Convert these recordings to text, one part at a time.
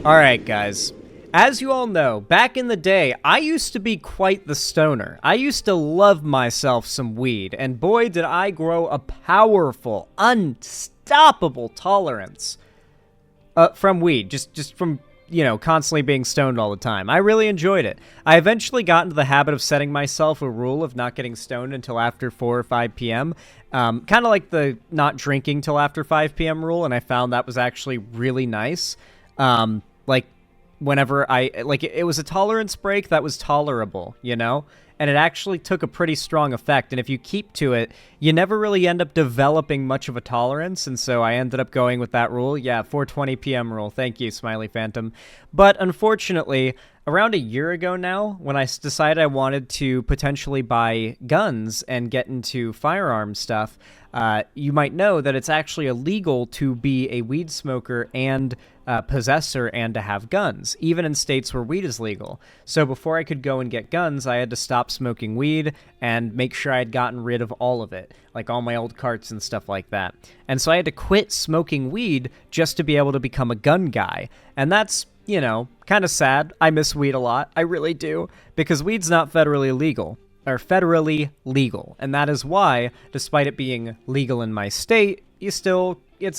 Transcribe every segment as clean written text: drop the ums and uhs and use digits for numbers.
Alright, guys. As you all know, back in the day, I used to be quite the stoner. I used to love myself some weed, and boy did I grow a powerful, unstoppable tolerance from weed, just from, you know, constantly being stoned all the time. I really enjoyed it. I eventually got into the habit of setting myself a rule of not getting stoned until after 4 or 5 p.m., kind of like the not drinking till after 5 p.m. rule, and I found that was actually really nice. Like, whenever it was a tolerance break that was tolerable, you know? And it actually took a pretty strong effect, and if you keep to it, you never really end up developing much of a tolerance, and so I ended up going with that rule. Yeah, 4:20 p.m. rule. Thank you, Smiley Phantom. But unfortunately, around a year ago now, when I decided I wanted to potentially buy guns and get into firearm stuff, you might know that it's actually illegal to be a weed smoker and possessor and to have guns, even in states where weed is legal. So before I could go and get guns, I had to stop smoking weed and make sure I had gotten rid of all of it, like all my old carts and stuff like that. And so I had to quit smoking weed just to be able to become a gun guy. And that's, you know, kind of sad. I miss weed a lot. I really do, because weed's not federally legal. Or federally legal. And that is why, despite it being legal in my state, it's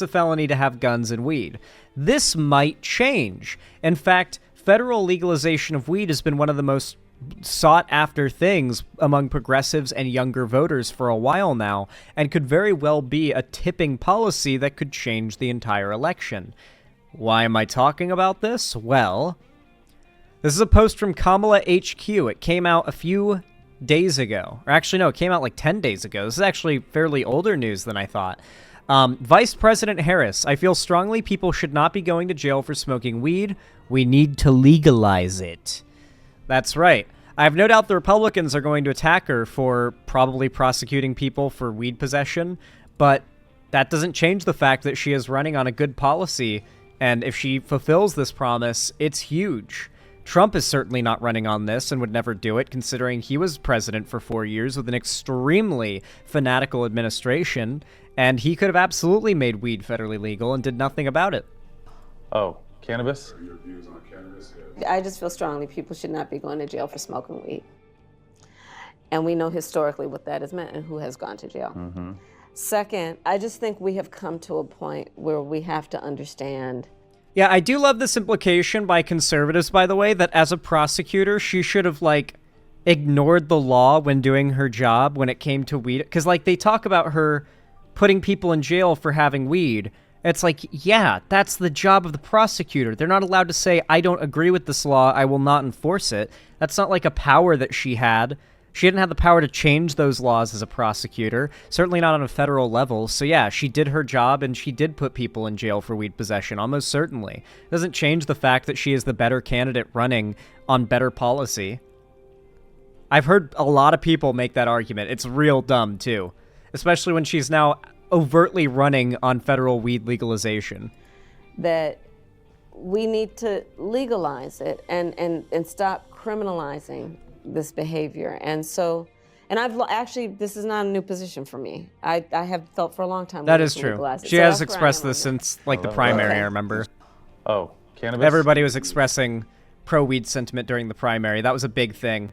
a felony to have guns and weed. This might change. In fact, federal legalization of weed has been one of the most sought after things among progressives and younger voters for a while now, and could very well be a tipping policy that could change the entire election. Why am I talking about this? Well, this is a post from Kamala HQ. It came out a few days ago. Or actually, no, it came out like 10 days ago. This is actually fairly older news than I thought. Vice President Harris, I feel strongly people should not be going to jail for smoking weed. We need to legalize it. That's right. I have no doubt the Republicans are going to attack her for probably prosecuting people for weed possession, but that doesn't change the fact that she is running on a good policy, and if she fulfills this promise, it's huge. Trump is certainly not running on this and would never do it, considering he was president for 4 years with an extremely fanatical administration, and he could have absolutely made weed federally legal and did nothing about it. Oh, cannabis? Your views on cannabis? I just feel strongly people should not be going to jail for smoking weed. And we know historically what that has meant and who has gone to jail. Mm-hmm. Second, I just think we have come to a point where we have to understand. Yeah, I do love this implication by conservatives, by the way, that as a prosecutor, she should have, like, ignored the law when doing her job when it came to weed. Because, like, they talk about her putting people in jail for having weed. It's like, yeah, that's the job of the prosecutor. They're not allowed to say, I don't agree with this law, I will not enforce it. That's not like a power that she had. She didn't have the power to change those laws as a prosecutor, certainly not on a federal level. So yeah, she did her job and she did put people in jail for weed possession, almost certainly. It doesn't change the fact that she is the better candidate running on better policy. I've heard a lot of people make that argument. It's real dumb, too. Especially when she's now overtly running on federal weed legalization. That we need to legalize it and stop criminalizing this behavior. And so, and I've actually, this is not a new position for me. I have felt for a long time. That is true. She has expressed this since, like, the primary, I remember. Oh, cannabis? Everybody was expressing pro-weed sentiment during the primary. That was a big thing.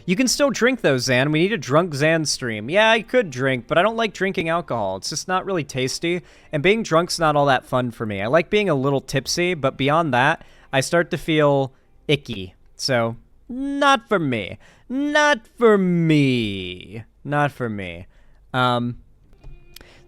You can still drink though, Zan. We need a drunk Zan stream. Yeah, I could drink, but I don't like drinking alcohol. It's just not really tasty, and being drunk's not all that fun for me. I like being a little tipsy, but beyond that, I start to feel icky. So, not for me. Not for me. Not for me.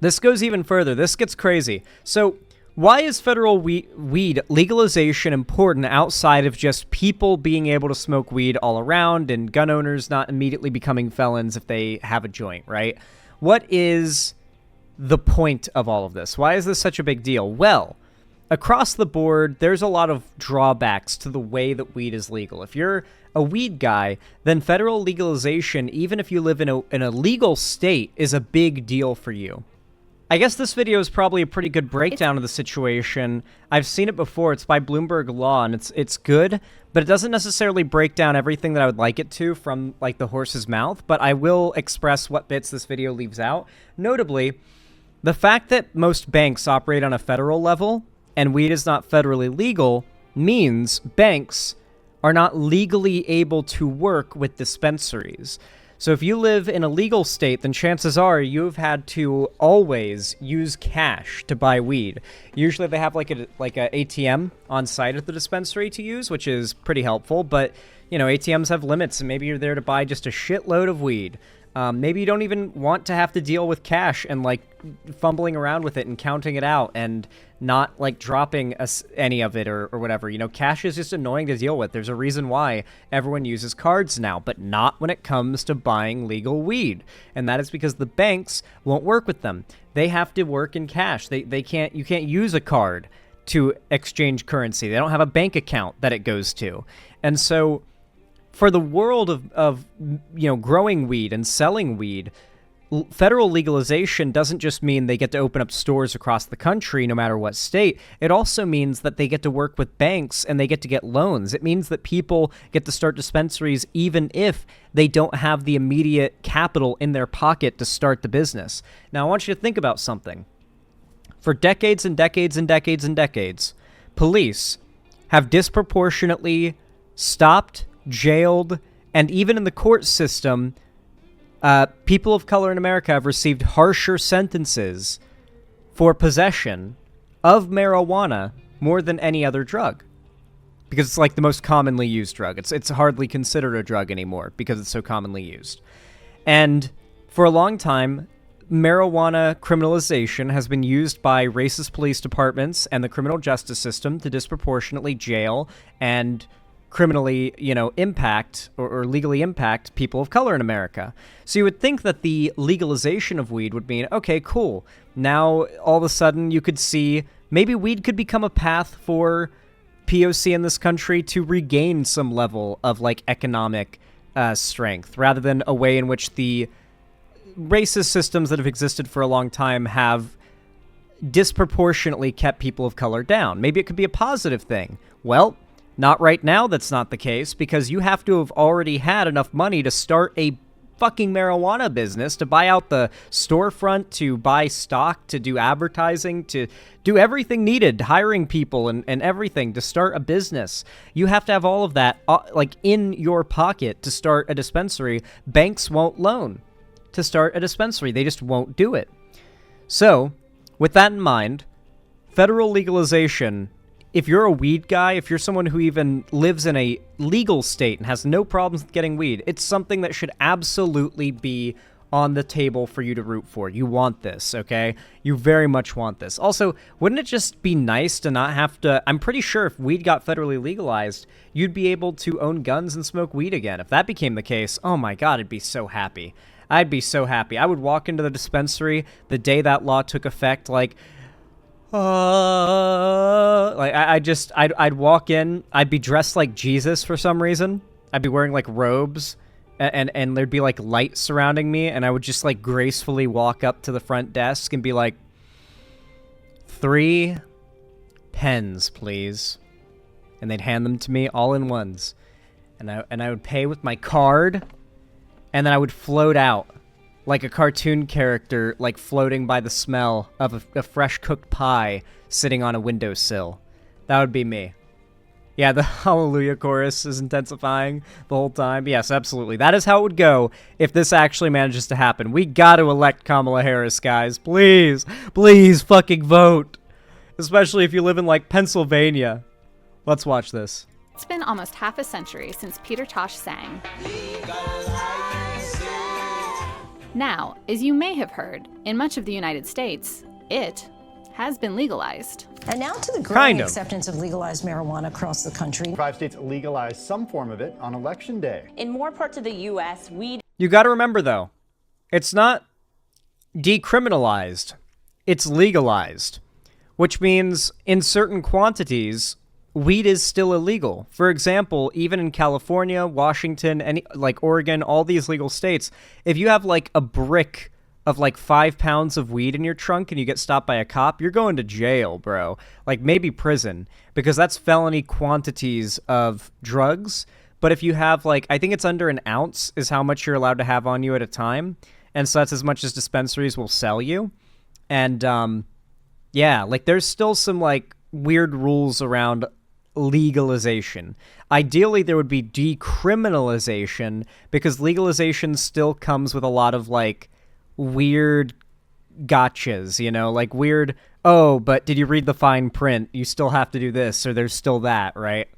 This goes even further. This gets crazy. So, why is federal weed legalization important outside of just people being able to smoke weed all around and gun owners not immediately becoming felons if they have a joint, right? What is the point of all of this? Why is this such a big deal? Well, across the board, there's a lot of drawbacks to the way that weed is legal. If you're a weed guy, then federal legalization, even if you live in a legal state, is a big deal for you. I guess this video is probably a pretty good breakdown of the situation. I've seen it before. It's by Bloomberg Law, and it's good, but it doesn't necessarily break down everything that I would like it to from, like, the horse's mouth, but I will express what bits this video leaves out. Notably, the fact that most banks operate on a federal level and weed is not federally legal means banks are not legally able to work with dispensaries. So if you live in a legal state, then chances are you've had to always use cash to buy weed. Usually they have like a ATM on site at the dispensary to use, which is pretty helpful. But, you know, ATMs have limits, and maybe you're there to buy just a shitload of weed. Maybe you don't even want to have to deal with cash and, like, fumbling around with it and counting it out and not, like, dropping any of it or whatever. You know, cash is just annoying to deal with. There's a reason why everyone uses cards now, but not when it comes to buying legal weed. And that is because the banks won't work with them. They have to work in cash. You can't use a card to exchange currency. They don't have a bank account that it goes to. And so for the world of you know, growing weed and selling weed, federal legalization doesn't just mean they get to open up stores across the country no matter what state. It also means that they get to work with banks and they get to get loans. It means that people get to start dispensaries even if they don't have the immediate capital in their pocket to start the business. Now, I want you to think about something. For decades and decades and decades and decades, police have disproportionately stopped, jailed, and even in the court system, people of color in America have received harsher sentences for possession of marijuana more than any other drug. Because it's like the most commonly used drug. It's hardly considered a drug anymore because it's so commonly used. And for a long time, marijuana criminalization has been used by racist police departments and the criminal justice system to disproportionately jail and criminally, you know, impact or legally impact people of color in America. So you would think that the legalization of weed would mean, okay, cool. Now, all of a sudden, you could see maybe weed could become a path for POC in this country to regain some level of, like, economic strength, rather than a way in which the racist systems that have existed for a long time have disproportionately kept people of color down. Maybe it could be a positive thing. Well, not right now, that's not the case, because you have to have already had enough money to start a fucking marijuana business, to buy out the storefront, to buy stock, to do advertising, to do everything needed, hiring people and everything to start a business. You have to have all of that, like, in your pocket to start a dispensary. Banks won't loan to start a dispensary. They just won't do it. So, with that in mind, federal legalization, if you're a weed guy, if you're someone who even lives in a legal state and has no problems with getting weed, it's something that should absolutely be on the table for you to root for. You want this, okay? You very much want this. Also, wouldn't it just be nice to not have to... I'm pretty sure if weed got federally legalized, you'd be able to own guns and smoke weed again. If that became the case, oh my god, I'd be so happy. I'd be so happy. I would walk into the dispensary the day that law took effect, like... I'd walk in, I'd be dressed like Jesus for some reason. I'd be wearing, like, robes, and there'd be, like, light surrounding me, and I would just, like, gracefully walk up to the front desk and be like, 3 pens, please. And they'd hand them to me all in ones. And I would pay with my card, and then I would float out like a cartoon character, like floating by the smell of a fresh cooked pie sitting on a windowsill. That would be me. Yeah, the Hallelujah chorus is intensifying the whole time. Yes, absolutely. That is how it would go if this actually manages to happen. We gotta elect Kamala Harris, guys. Please, please fucking vote. Especially if you live in, like, Pennsylvania. Let's watch this. It's been almost half a century since Peter Tosh sang. Now, as you may have heard, in much of the United States, it has been legalized. And now to the growing acceptance of legalized marijuana across the country. 5 states legalized some form of it on Election Day. In more parts of the U.S., weed... You gotta remember, though, it's not decriminalized, it's legalized, which means in certain quantities, weed is still illegal. For example, even in California, Washington, like Oregon, all these legal states, if you have, like, a brick of, like, 5 pounds of weed in your trunk and you get stopped by a cop, you're going to jail, bro. Like, maybe prison, because that's felony quantities of drugs. But if you have, like, I think it's under an ounce is how much you're allowed to have on you at a time. And so that's as much as dispensaries will sell you. And, yeah, like, there's still some, like, weird rules around legalization. Ideally, there would be decriminalization, because legalization still comes with a lot of, like, weird gotchas, you know? Like, weird, oh, but did you read the fine print? You still have to do this, or there's still that, right?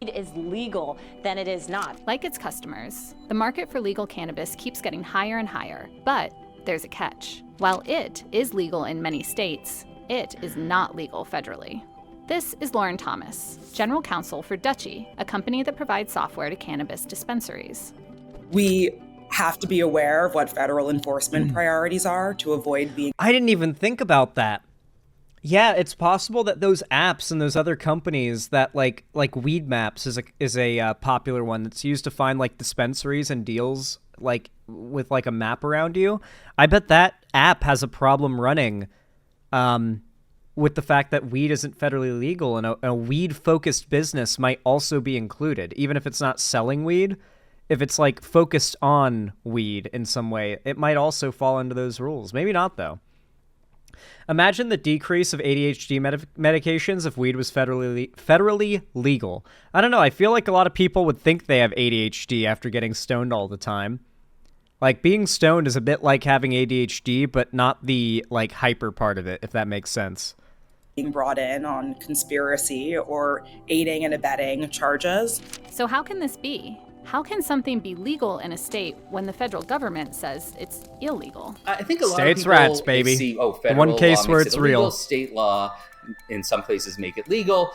is legal than it is not. Like its customers, the market for legal cannabis keeps getting higher and higher, but there's a catch. While it is legal in many states, it is not legal federally. This is Lauren Thomas, General Counsel for Dutchie, a company that provides software to cannabis dispensaries. We have to be aware of what federal enforcement priorities are to avoid being... I didn't even think about that. Yeah, it's possible that those apps and those other companies that like Weed Maps is a popular one that's used to find like dispensaries and deals like with like a map around you. I bet that app has a problem running with the fact that weed isn't federally legal, and a weed-focused business might also be included, even if it's not selling weed. If it's like focused on weed in some way, it might also fall into those rules. Maybe not, though. Imagine the decrease of ADHD medications if weed was federally legal. I don't know. I feel like a lot of people would think they have ADHD after getting stoned all the time. Like, being stoned is a bit like having ADHD, but not the, like, hyper part of it, if that makes sense. Being brought in on conspiracy or aiding and abetting charges. So how can this be? How can something be legal in a state when the federal government says it's illegal? I think a lot States' of people rats, baby. see, The federal one case law where makes it's it illegal, real. state law in some places make it legal.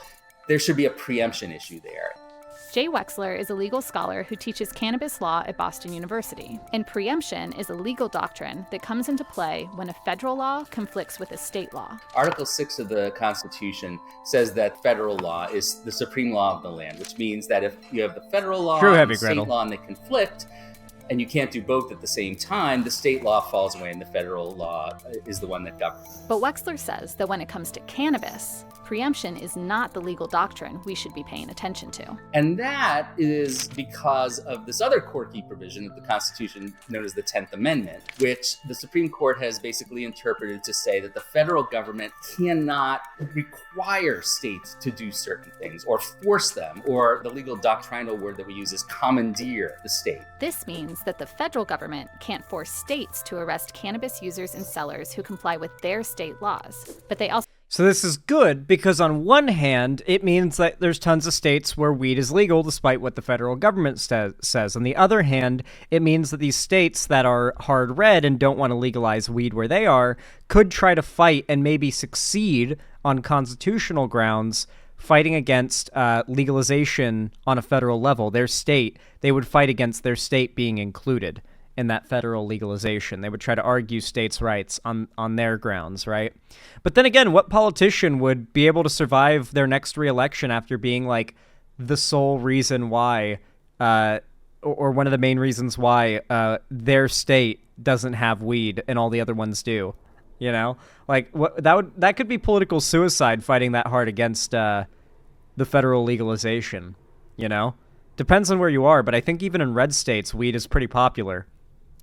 There should be a preemption issue there. Jay Wexler is a legal scholar who teaches cannabis law at Boston University. And preemption is a legal doctrine that comes into play when a federal law conflicts with a state law. Article 6 of the Constitution says that federal law is the supreme law of the land, which means that if you have the federal law and the state law and they conflict, and you can't do both at the same time, the state law falls away and the federal law is the one that governs. But Wexler says that when it comes to cannabis, preemption is not the legal doctrine we should be paying attention to. And that is because of this other quirky provision of the Constitution known as the 10th Amendment, which the Supreme Court has basically interpreted to say that the federal government cannot require states to do certain things or force them, or the legal doctrinal word that we use is commandeer the state. This means that the federal government can't force states to arrest cannabis users and sellers who comply with their state laws, but they also... So this is good because on one hand, it means that there's tons of states where weed is legal despite what the federal government says. On the other hand, it means that these states that are hard red and don't want to legalize weed where they are could try to fight and maybe succeed on constitutional grounds fighting against legalization on a federal level. Their state, they would fight against their state being included in that federal legalization. They would try to argue states' rights on their grounds, right? But then again, what politician would be able to survive their next re-election after being like the sole reason why, or one of the main reasons why their state doesn't have weed and all the other ones do? You know, like that could be political suicide fighting that hard against the federal legalization. You know, depends on where you are, but I think even in red states, weed is pretty popular.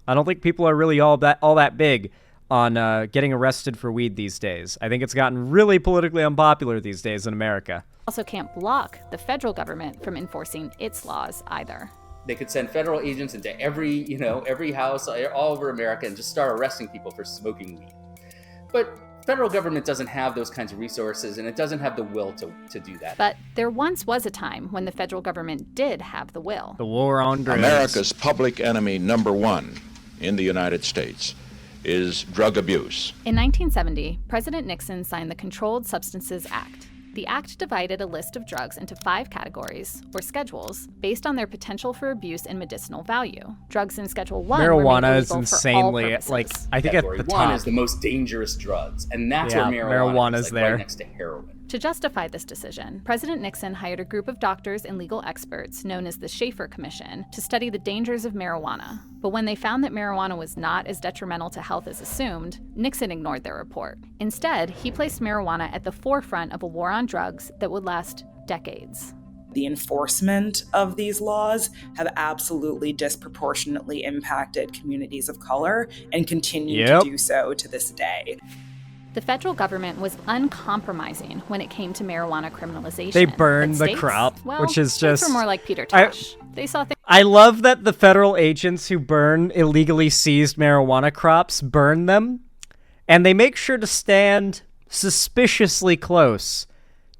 I don't think people are really all that big on getting arrested for weed these days. I think it's gotten really politically unpopular these days in America. Also can't block the federal government from enforcing its laws either. They could send federal agents into every house all over America and just start arresting people for smoking weed. But federal government doesn't have those kinds of resources, and it doesn't have the will to do that. But there once was a time when the federal government did have the will. The war on drugs. America's public enemy number one in the United States is drug abuse. In 1970, President Nixon signed the Controlled Substances Act. The act divided a list of drugs into 5 categories, or schedules, based on their potential for abuse and medicinal value. Drugs in Schedule 1 marijuana were made is illegal insanely, for all purposes. like, I think Category at the 1 top is the most dangerous drugs, and that's where marijuana's is, like, there. right next to heroin. To justify this decision, President Nixon hired a group of doctors and legal experts known as the Schaefer Commission to study the dangers of marijuana. But when they found that marijuana was not as detrimental to health as assumed, Nixon ignored their report. Instead, he placed marijuana at the forefront of a war on drugs that would last decades. The enforcement of these laws have absolutely disproportionately impacted communities of color and continue to do so to this day. The federal government was uncompromising when it came to marijuana criminalization. They burned But the crop, well, which is states just... were more like Peter Tosh. They saw things. I love that the federal agents who burn illegally seized marijuana crops burn them, and they make sure to stand suspiciously close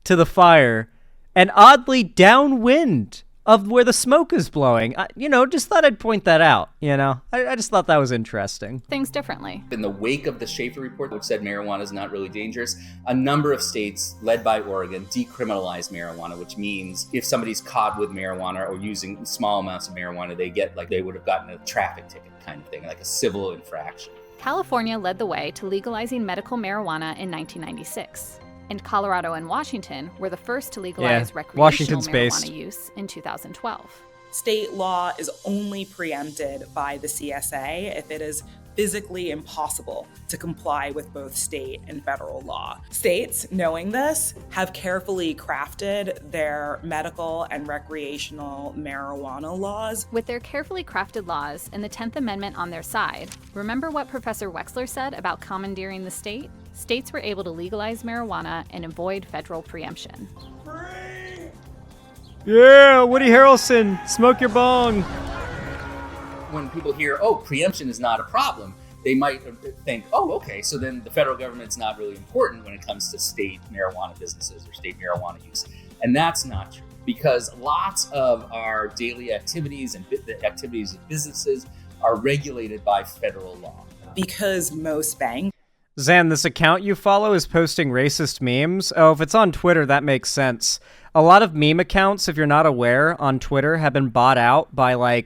to the fire and oddly downwind of where the smoke is blowing. Just thought I'd point that out, I just thought that was interesting. Things differently. In the wake of the Schaefer report, which said marijuana is not really dangerous, a number of states, led by Oregon, decriminalized marijuana, which means if somebody's caught with marijuana or using small amounts of marijuana, they would have gotten a traffic ticket kind of thing, like a civil infraction. California led the way to legalizing medical marijuana in 1996. And Colorado and Washington were the first to legalize recreational marijuana use in 2012. State law is only preempted by the CSA if it is physically impossible to comply with both state and federal law. States, knowing this, have carefully crafted their medical and recreational marijuana laws. With their carefully crafted laws and the 10th Amendment on their side, remember what Professor Wexler said about commandeering the state? States were able to legalize marijuana and avoid federal preemption. Yeah, Woody Harrelson, smoke your bong. When people hear, preemption is not a problem, they might think, okay, so then the federal government's not really important when it comes to state marijuana businesses or state marijuana use. And that's not true, because lots of our daily activities and the activities of businesses are regulated by federal law. Because most banks... Zan, this account you follow is posting racist memes. Oh, if it's on Twitter, that makes sense. A lot of meme accounts, if you're not aware, on Twitter have been bought out by,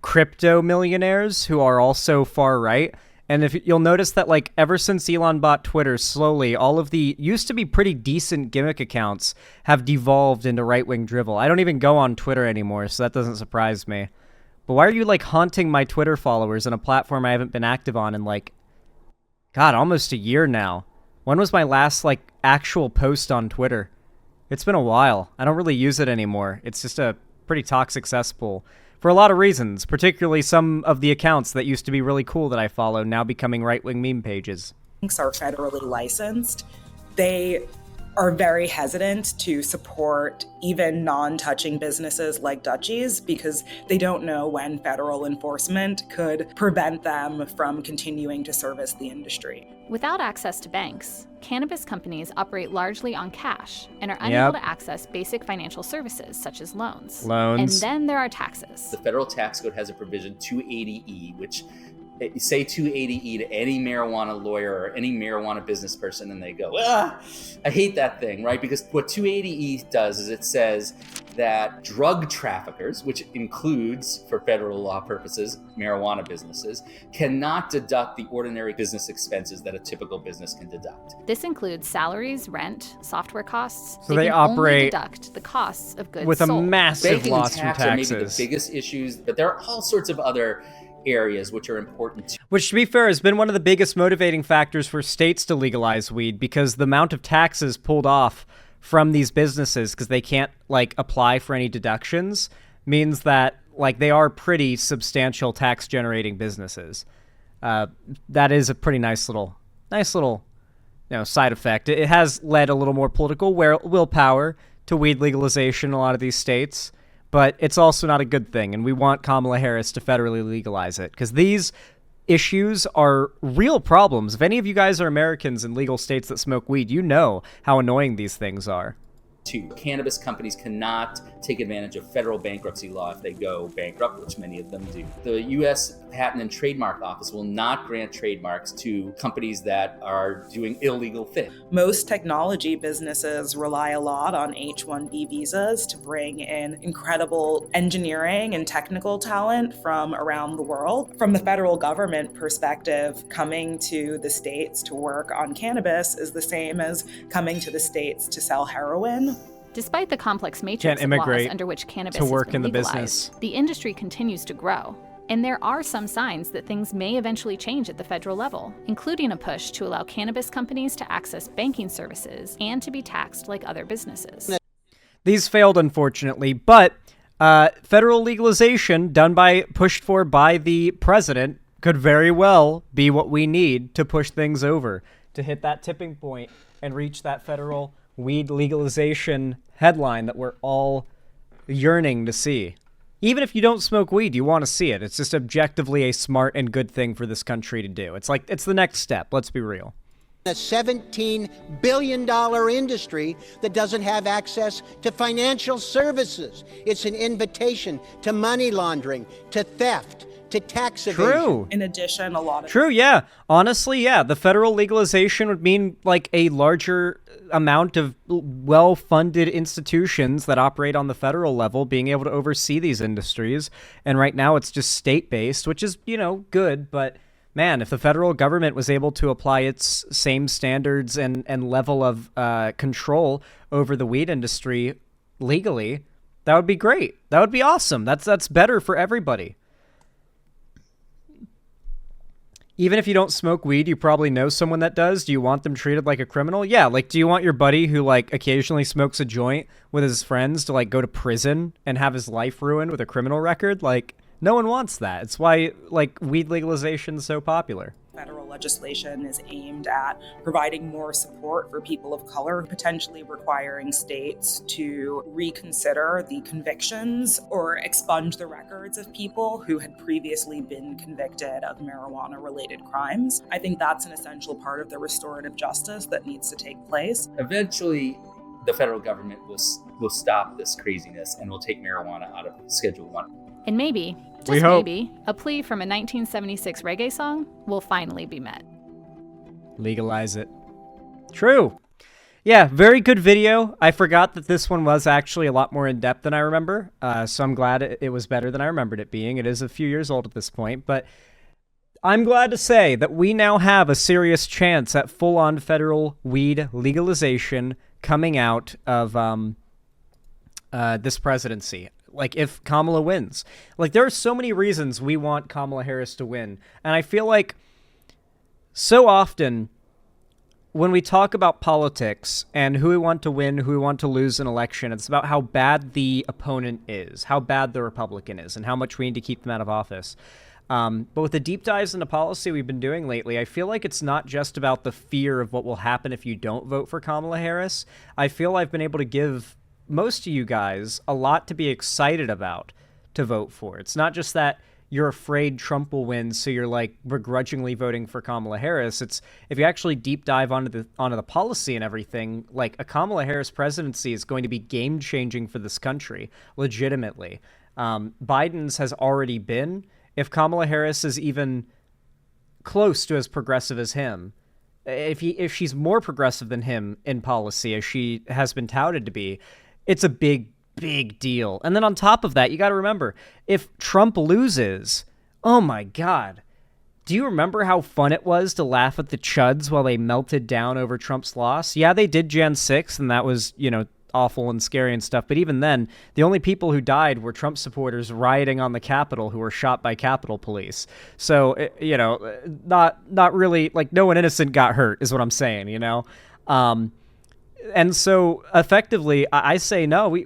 crypto millionaires who are also far right. And if you'll notice that, ever since Elon bought Twitter, slowly, all of the used to be pretty decent gimmick accounts have devolved into right-wing drivel. I don't even go on Twitter anymore, so that doesn't surprise me. But why are you, haunting my Twitter followers in a platform I haven't been active on in, God, almost a year now. When was my last, actual post on Twitter? It's been a while. I don't really use it anymore. It's just a pretty toxic cesspool. For a lot of reasons, particularly some of the accounts that used to be really cool that I follow now becoming right-wing meme pages. Banks are federally licensed. They are very hesitant to support even non-touching businesses like Dutchies because they don't know when federal enforcement could prevent them from continuing to service the industry. Without access to banks, cannabis companies operate largely on cash and are unable to access basic financial services such as loans. And then there are taxes. The federal tax code has a provision 280E, which say 280E to any marijuana lawyer or any marijuana business person and they go, I hate that thing, right? Because what 280E does is it says that drug traffickers, which includes, for federal law purposes, marijuana businesses, cannot deduct the ordinary business expenses that a typical business can deduct. This includes salaries, rent, software costs. So they operate only deduct the costs of goods with a sold. massive loss from Banking and tax are maybe the taxes. biggest issues, but there are all sorts of other areas which are important too. Which, to be fair, has been one of the biggest motivating factors for states to legalize weed, because the amount of taxes pulled off from these businesses because they can't apply for any deductions means that they are pretty substantial tax generating businesses. That is a pretty nice little side effect. It has led a little more political willpower to weed legalization in a lot of these states. But it's also not a good thing, and we want Kamala Harris to federally legalize it, because these issues are real problems. If any of you guys are Americans in legal states that smoke weed, you know how annoying these things are. Cannabis companies cannot take advantage of federal bankruptcy law if they go bankrupt, which many of them do. The U.S. Patent and Trademark Office will not grant trademarks to companies that are doing illegal things. Most technology businesses rely a lot on H-1B visas to bring in incredible engineering and technical talent from around the world. From the federal government perspective, coming to the states to work on cannabis is the same as coming to the states to sell heroin. Despite the complex matrix of laws under which cannabis to work has been in the legalized, business. The industry continues to grow. And there are some signs that things may eventually change at the federal level, including a push to allow cannabis companies to access banking services and to be taxed like other businesses. These failed, unfortunately, but federal legalization pushed for by the president could very well be what we need to push things over, to hit that tipping point and reach that federal weed legalization headline that we're all yearning to see. Even if you don't smoke weed, you want to see it. It's just objectively a smart and good thing for this country to do. It's like, it's the next step. Let's be real. A $17 billion industry that doesn't have access to financial services. It's an invitation to money laundering, to theft, to tax evasion. True. In addition, a lot of... True, yeah. Honestly, yeah. The federal legalization would mean like a larger amount of well-funded institutions that operate on the federal level being able to oversee these industries. And right now it's just state-based, which is, you know, good, but... Man, if the federal government was able to apply its same standards and level of control over the weed industry legally, that would be great. That would be awesome. That's better for everybody. Even if you don't smoke weed, you probably know someone that does. Do you want them treated like a criminal? Yeah, like, do you want your buddy who, like, occasionally smokes a joint with his friends to, like, go to prison and have his life ruined with a criminal record? Like... No one wants that. It's why, like, weed legalization is so popular. Federal legislation is aimed at providing more support for people of color, potentially requiring states to reconsider the convictions or expunge the records of people who had previously been convicted of marijuana-related crimes. I think that's an essential part of the restorative justice that needs to take place. Eventually, the federal government will stop this craziness and will take marijuana out of Schedule 1. And maybe, just maybe, a plea from a 1976 reggae song will finally be met. Legalize it. True. Yeah, very good video. I forgot that this one was actually a lot more in-depth than I remember, so I'm glad it was better than I remembered it being. It is a few years old at this point, but I'm glad to say that we now have a serious chance at full-on federal weed legalization coming out of this presidency. Like, if Kamala wins. Like, there are so many reasons we want Kamala Harris to win. And I feel like so often when we talk about politics and who we want to win, who we want to lose an election, it's about how bad the opponent is, how bad the Republican is, and how much we need to keep them out of office. But with the deep dives into policy we've been doing lately, I feel like it's not just about the fear of what will happen if you don't vote for Kamala Harris. I feel I've been able to give most of you guys a lot to be excited about to vote for. It's not just that you're afraid Trump will win, so you're like begrudgingly voting for Kamala Harris. It's if you actually deep dive onto the policy and everything, like a Kamala Harris presidency is going to be game changing for this country, legitimately. Biden's has already been. If Kamala Harris is even close to as progressive as him, if she's more progressive than him in policy, as she has been touted to be, it's a big, big deal. And then on top of that, you got to remember, if Trump loses, oh my God, do you remember how fun it was to laugh at the chuds while they melted down over Trump's loss? Yeah, they did Jan 6, and that was, you know, awful and scary and stuff. But even then, the only people who died were Trump supporters rioting on the Capitol who were shot by Capitol Police. So, you know, not really, like, no one innocent got hurt is what I'm saying, you know? And so effectively, I say no.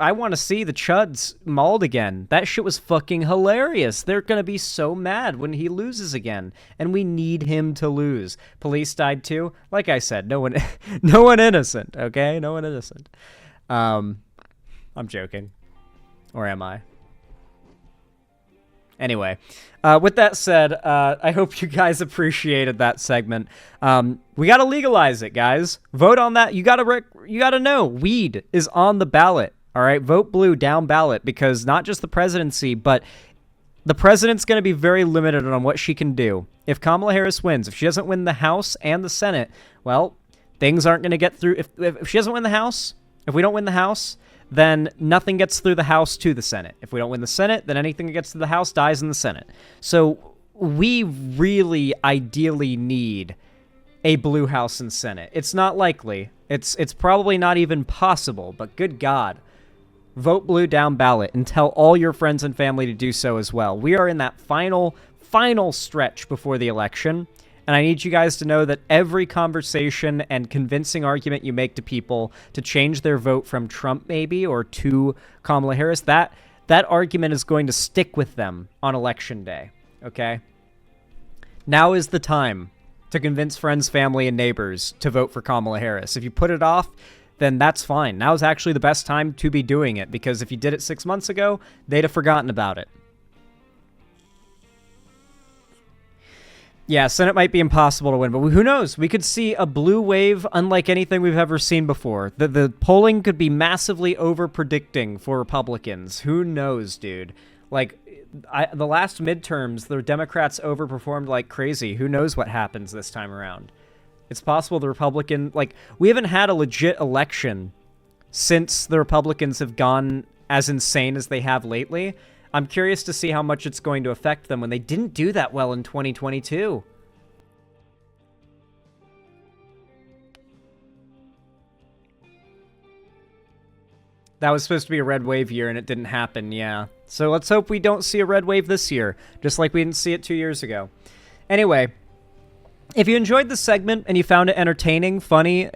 I want to see the chuds mauled again. That shit was fucking hilarious. They're gonna be so mad when he loses again, and we need him to lose. Police died too. Like I said, no one innocent. Okay, no one innocent. I'm joking, or am I? Anyway, with that said, I hope you guys appreciated that segment. We got to legalize it, guys. Vote on that. You got to know weed is on the ballot. All right, vote blue down ballot, because not just the presidency, but the president's going to be very limited on what she can do. If Kamala Harris wins, if she doesn't win the House and the Senate, well, things aren't going to get through. If she doesn't win the House, if we don't win the House, then nothing gets through the House to the Senate. If we don't win the Senate, then anything that gets to the House dies in the Senate. So we really ideally need a blue House and Senate. It's not likely. It's probably not even possible, but good God, vote blue down ballot and tell all your friends and family to do so as well. We are in that final stretch before the election. And I need you guys to know that every conversation and convincing argument you make to people to change their vote from Trump maybe or to Kamala Harris, that argument is going to stick with them on election day, okay? Now is the time to convince friends, family, and neighbors to vote for Kamala Harris. If you put it off, then that's fine. Now is actually the best time to be doing it, because if you did it 6 months ago, they'd have forgotten about it. Yeah, Senate might be impossible to win, but who knows? We could see a blue wave unlike anything we've ever seen before. The polling could be massively over-predicting for Republicans. Who knows, dude? Like, the last midterms, the Democrats overperformed like crazy. Who knows what happens this time around? It's possible the Republican... Like, we haven't had a legit election since the Republicans have gone as insane as they have lately. I'm curious to see how much it's going to affect them when they didn't do that well in 2022. That was supposed to be a red wave year, and it didn't happen, yeah. So let's hope we don't see a red wave this year, just like we didn't see it 2 years ago. Anyway, if you enjoyed this segment and you found it entertaining, funny,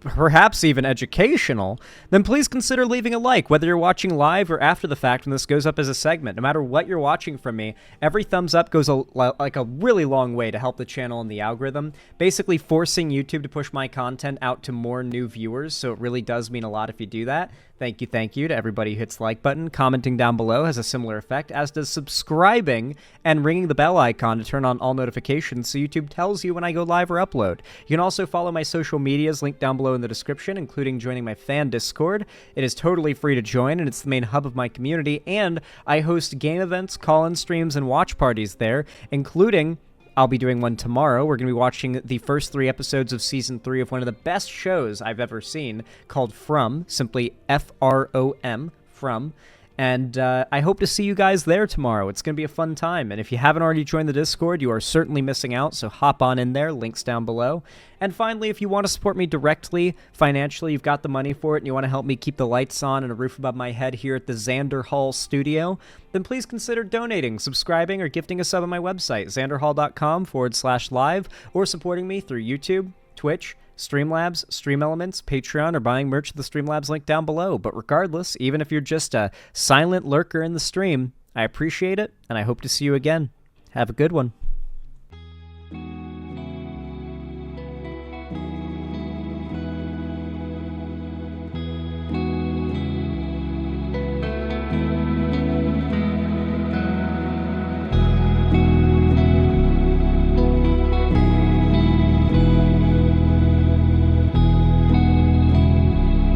perhaps even educational, then please consider leaving a like, whether you're watching live or after the fact when this goes up as a segment. No matter what you're watching from me, every thumbs up goes like a really long way to help the channel and the algorithm, basically forcing YouTube to push my content out to more new viewers, so it really does mean a lot if you do that. Thank you to everybody who hits the like button. Commenting down below has a similar effect, as does subscribing and ringing the bell icon to turn on all notifications so YouTube tells you when I go live or upload. You can also follow my social medias linked down below in the description, including joining my fan Discord. It is totally free to join, and it's the main hub of my community, and I host game events, call-in streams, and watch parties there, including... I'll be doing one tomorrow. We're going to be watching the first 3 episodes of Season 3 of one of the best shows I've ever seen, called From, simply F-R-O-M, From. And I hope to see you guys there tomorrow. It's going to be a fun time. And if you haven't already joined the Discord, you are certainly missing out, so hop on in there. Links down below. And finally, if you want to support me directly, financially, you've got the money for it, and you want to help me keep the lights on and a roof above my head here at the Xander Hall studio, then please consider donating, subscribing, or gifting a sub on my website, xanderhall.com/live, or supporting me through YouTube, Twitch, Streamlabs, Stream Elements, Patreon, or buying merch at the Streamlabs link down below. But regardless, even if you're just a silent lurker in the stream, I appreciate it, and I hope to see you again. Have a good one.